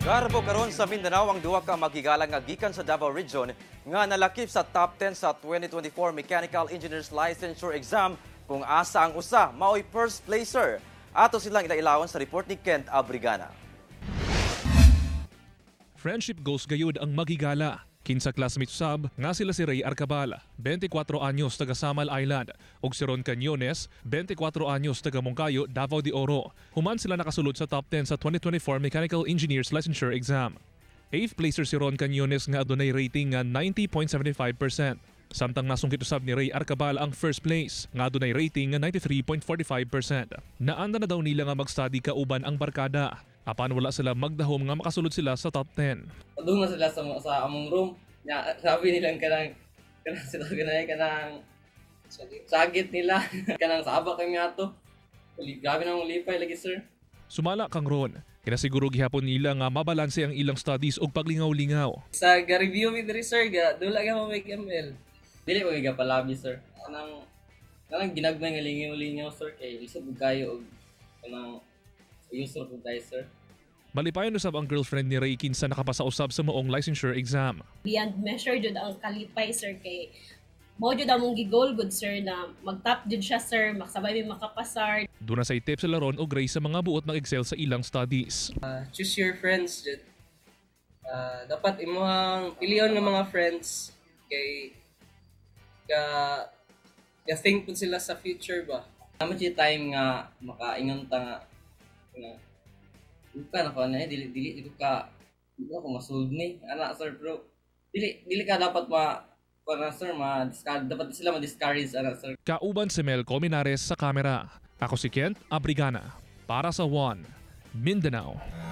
Garbo karon sa Mindanao ang duha ka magigalang nga gikan sa Davao Region nga nalakip sa top 10 sa 2024 Mechanical Engineers Licensure Exam kung asa ang usa mao'y first placer. Ato silang ilailawan sa report ni Kent Abrigana. Friendship goals gayud ang magigala. Kinsa classmate sab nga sila si Ray Arcabal, 24 anyos taga Samal Island, ug si Ron Cañones, 24 anyos taga Moncayo, Davao de Oro. Human sila nakasulod sa top 10 sa 2024 Mechanical Engineers Licensure Exam. 8th placer si Ron Cañones nga adunay rating nga 90.75%. Samtang nasungkit usab ni Ray Arcabal ang first place nga adunay rating nga 93.45%. Naanda na daw nila nga mag-study kauban ang barkada. Apan wala sila magdahom nga makasulod sila sa top 10. Doon na sila sa among room. Sabi nilang kanang sila kanang sagit nila. Kanang sabak kami ato. Grabe na mong lipay lagi, sir. Sumala kang Ron. Kinasiguro gihapon nila nga mabalanse ang ilang studies ug paglingaw-lingaw. Sa ga-review mi diri, sir, dula ka mo make ML. Dili ko gapalabi, sir. Kanang ginagmay nga lingaw-lingaw, sir, kay lisod kayo og kanang user ko tayo, sir. Malipayon usab ang girlfriend ni Ray kinsa nakapasa usab sa moong licensure exam. Beyond measure jud ang kalipay, sir, kay mao jud among gigol good, sir, na mag-top jud siya, sir, makasabay mi makapasar. Doon na say tips sa Laron ug Ray sa mga buot mag-excel sa ilang studies. Choose your friends, jud. Dapat imong pilion ng mga friends kay think pud sila sa future ba. Naman yung time nga makaingon ta nga bukan ako na dili ko ka ako masulod ni ana, sir, bro, dili ka dapat sir dapat sila ma-discourage, ana, sir. Kauban si Mel Colmenares sa kamera. Ako si Kent Abrigana para sa One Mindanao.